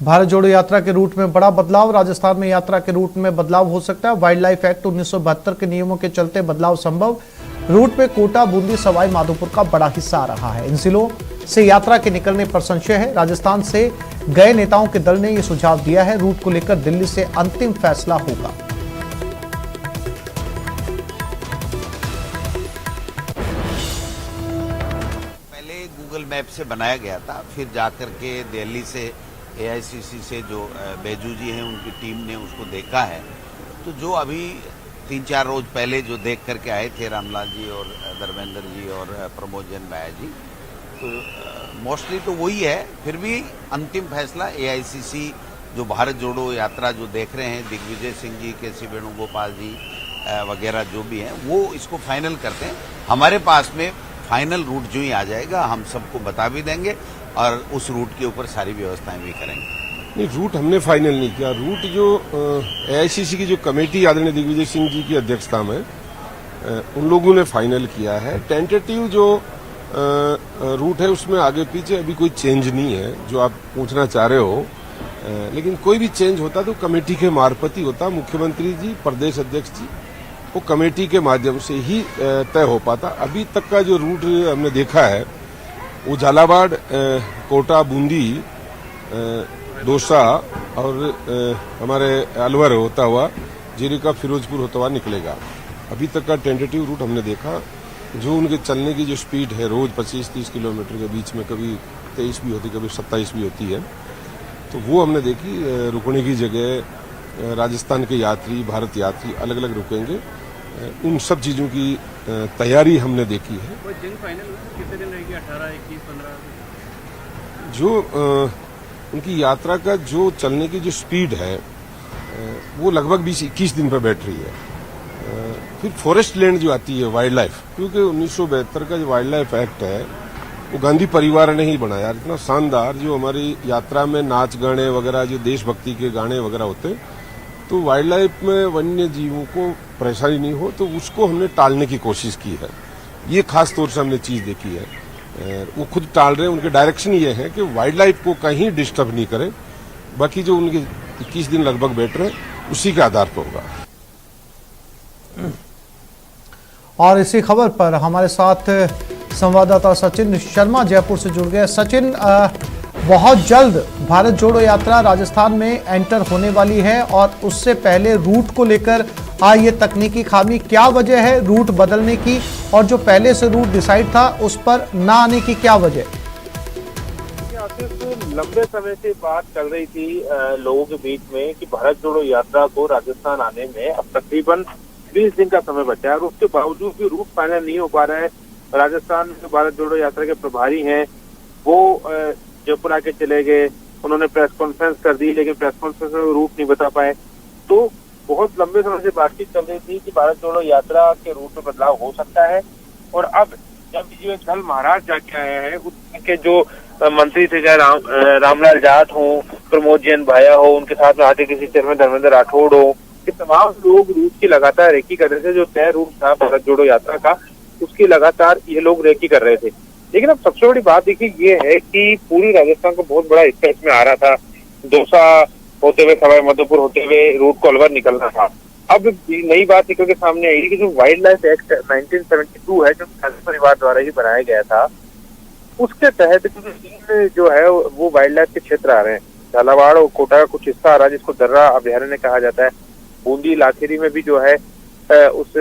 भारत जोड़ो यात्रा के रूट में बड़ा बदलाव। राजस्थान में यात्रा के रूट में बदलाव हो सकता है। वाइल्ड लाइफ एक्ट 1972 के नियमों के चलते बदलाव संभव। रूट में कोटा, बूंदी, सवाई माधोपुर का बड़ा हिस्सा आ रहा है। इन जिलों से यात्रा के निकलने पर संशय है। राजस्थान से गए नेताओं के दल ने यह सुझाव दिया है। रूट को लेकर दिल्ली से अंतिम फैसला होगा। पहले गूगल मैप से बनाया गया था, फिर जाकर के दिल्ली से एआईसीसी से जो बैजू जी हैं उनकी टीम ने उसको देखा है। तो जो अभी 3-4 रोज पहले जो देख करके आए थे रामलाल जी और धर्मेंद्र जी और प्रमोद जैन भाया जी, तो मोस्टली तो वही है। फिर भी अंतिम फैसला एआईसीसी जो भारत जोड़ो यात्रा जो देख रहे हैं, दिग्विजय सिंह जी, के.सी. वेणुगोपाल जी वगैरह जो भी हैं, वो इसको फाइनल करते हैं। हमारे पास में फाइनल रूट जो ही आ जाएगा हम सबको बता भी देंगे और उस रूट के ऊपर सारी व्यवस्थाएं भी करेंगे। नहीं, रूट हमने फाइनल नहीं किया। रूट जो एआईसीसी की जो कमेटी आदरणीय दिग्विजय सिंह जी की अध्यक्षता में उन लोगों ने फाइनल किया है। टेंटेटिव जो रूट है उसमें आगे पीछे अभी कोई चेंज नहीं है जो आप पूछना चाह रहे हो। लेकिन कोई भी चेंज होता तो कमेटी के मार्फत ही होता। मुख्यमंत्री जी, प्रदेश अध्यक्ष जी, वो कमेटी के माध्यम से ही तय हो पाता। अभी तक का जो रूट हमने देखा है वो झालावाड़, कोटा, बूंदी, दौसा और हमारे अलवर होता हुआ जीरिका, फिरोजपुर होता हुआ निकलेगा। अभी तक का टेंटेटिव रूट हमने देखा। जो उनके चलने की जो स्पीड है रोज 25-30 किलोमीटर के बीच में, कभी 23 भी होती, कभी 27 भी होती है, तो वो हमने देखी। रुकने की जगह राजस्थान के यात्री, भारत यात्री अलग अलग रुकेंगे। उन सब चीजों की तैयारी हमने देखी है। कितने दिन रहेगी? 18, 21, 15? जो उनकी यात्रा का जो चलने की जो स्पीड है वो लगभग 20-21 दिन पर बैठ रही है। फिर फॉरेस्ट लैंड जो आती है, वाइल्ड लाइफ, क्योंकि 1972 का जो वाइल्ड लाइफ एक्ट है वो गांधी परिवार ने ही बनाया। इतना शानदार जो हमारी यात्रा में नाच गाने वगैरह, जो देशभक्ति के गाने वगैरह होते, तो वाइल्ड लाइफ में वन्य जीवों को परेशानी नहीं हो, तो उसको हमने टालने की कोशिश की है। ये खास तौर से हमने चीज देखी है। वो खुद टाल रहे हैं। उनके डायरेक्शन ये है कि वाइल्ड लाइफ को कहीं डिस्टर्ब नहीं करें। बाकी जो उनके 21 दिन लगभग बैठ रहे हैं उसी के आधार पर होगा। और इसी खबर पर हमारे साथ संवाददाता सचिन शर्मा जयपुर से जुड़ गए। सचिन, बहुत जल्द भारत जोड़ो यात्रा राजस्थान में एंटर होने वाली है और उससे पहले रूट को लेकर ये तकनीकी खामी, क्या वजह है रूट बदलने की, और जो पहले से रूट डिसाइड था उस पर ना आने की क्या वजह? लंबे समय से बात चल रही थी लोगों के बीच में कि भारत जोड़ो यात्रा को राजस्थान आने में अब तकरीबन 20 दिन का समय बचा है और उसके बावजूद भी रूट फाइनल नहीं हो पा रहा है। राजस्थान में भारत जोड़ो यात्रा के प्रभारी हैं वो जयपुर आके चले गए। उन्होंने प्रेस कॉन्फ्रेंस कर दी, लेकिन प्रेस कॉन्फ्रेंस में रूट नहीं बता पाए। तो बहुत लंबे समय से बातचीत चल रही थी कि भारत जोड़ो यात्रा के रूट में बदलाव हो सकता है। और अब जब ये कल महाराज जाके आए हैं, उनके जो मंत्री थे, चाहे रामलाल जाट हो, प्रमोद जैन भाया हो, उनके साथ में आगे किसी चेयरमैन धर्मेंद्र राठौड़ हो, कि तमाम लोग रूट की लगातार रेकी कर रहे थे। जो तय रूट था भारत जोड़ो यात्रा का, उसकी लगातार ये लोग रेकी कर रहे थे। लेकिन अब सबसे बड़ी बात देखिए ये है कि पूरी राजस्थान का बहुत बड़ा हिस्सा इसमें आ रहा था। दौसा होते हुए, सवाई माधोपुर होते हुए रूट को अलवर निकलना था। अब नई बात निकल के सामने आई कि जो वाइल्ड लाइफ एक्ट 1972 है, जो गांधी परिवार द्वारा ही बनाया गया था, उसके तहत जो है वो वाइल्ड लाइफ के क्षेत्र आ रहे हैं। झालावाड़ और कोटा का कुछ हिस्सा आ रहा है जिसको दर्रा अभ्यारण्य कहा जाता है। बूंदी, लाखेरी में भी जो है उस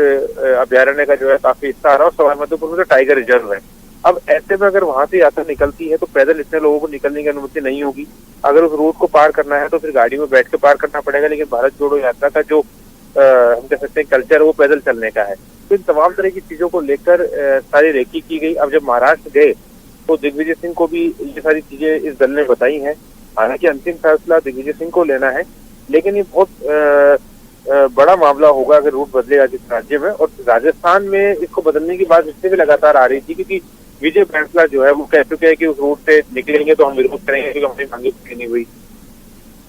अभ्यारण्य का जो है काफी हिस्सा आ रहा है। और सवाई माधोपुर में तो टाइगर रिजर्व है। अब ऐसे में अगर वहां से यात्रा निकलती है तो पैदल इतने लोगों को निकलने की अनुमति नहीं होगी। अगर उस रूट को पार करना है तो फिर गाड़ी में बैठ के पार करना पड़ेगा। लेकिन भारत जोड़ो यात्रा का जो हम कह सकते हैं कल्चर, वो पैदल चलने का है। तो इन तमाम तरह की चीजों को लेकर सारी रेकी की गई। अब जब महाराष्ट्र गए तो दिग्विजय सिंह को भी ये सारी चीजें इस दल ने बताई हैं। हालांकि अंतिम फैसला दिग्विजय सिंह को लेना है, लेकिन ये बहुत बड़ा मामला होगा अगर रूट बदलेगा किस राज्य में। और राजस्थान में इसको बदलने की बात इससे भी लगातार आ रही थी, क्योंकि विजय बैंसला जो है वो कह चुके हैं कि उस रूट से निकलेंगे तो हम विरोध करेंगे क्योंकि हमारी मांगे पूरी नहीं हुई।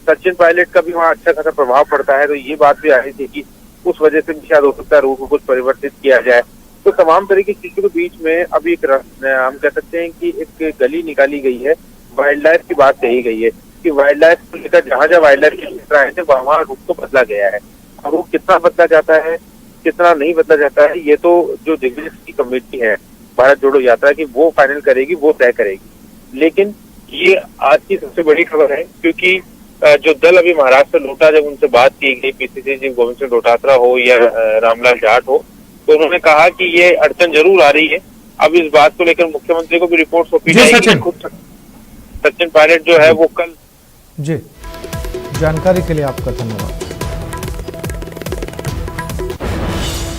सचिन पायलट का भी वहाँ अच्छा खासा प्रभाव पड़ता है, तो ये बात भी आ रही थी कि उस वजह से भी शायद हो सकता है रूट को कुछ परिवर्तित किया जाए। तो तमाम तरह की चीजों के बीच में अभी एक हम कह सकते हैं कि एक गली निकाली गई है, वाइल्ड लाइफ की बात कही गई है। कि वाइल्ड लाइफ को लेकर जहां वाइल्ड लाइफ के क्षेत्र आए थे वहां रूट को बदला गया है। और रूट कितना बदला जाता है, कितना नहीं बदला जाता है, ये तो जो दिग्विजय सिंह की कमेटी है भारत जोड़ो यात्रा की, वो फाइनल करेगी, वो तय करेगी। लेकिन ये आज की सबसे बड़ी खबर है, क्योंकि जो दल अभी महाराष्ट्र लौटा, जब उनसे बात की गई पीसीसी चीफ गोविंद सिंह डोटासरा हो या रामलाल जाट हो, तो उन्होंने कहा कि ये अड़चन जरूर आ रही है। अब इस बात को लेकर मुख्यमंत्री को भी रिपोर्ट सौंपी जाएगी। खुद सचिन पायलट जो है वो कल। जी, जानकारी के लिए आपका धन्यवाद।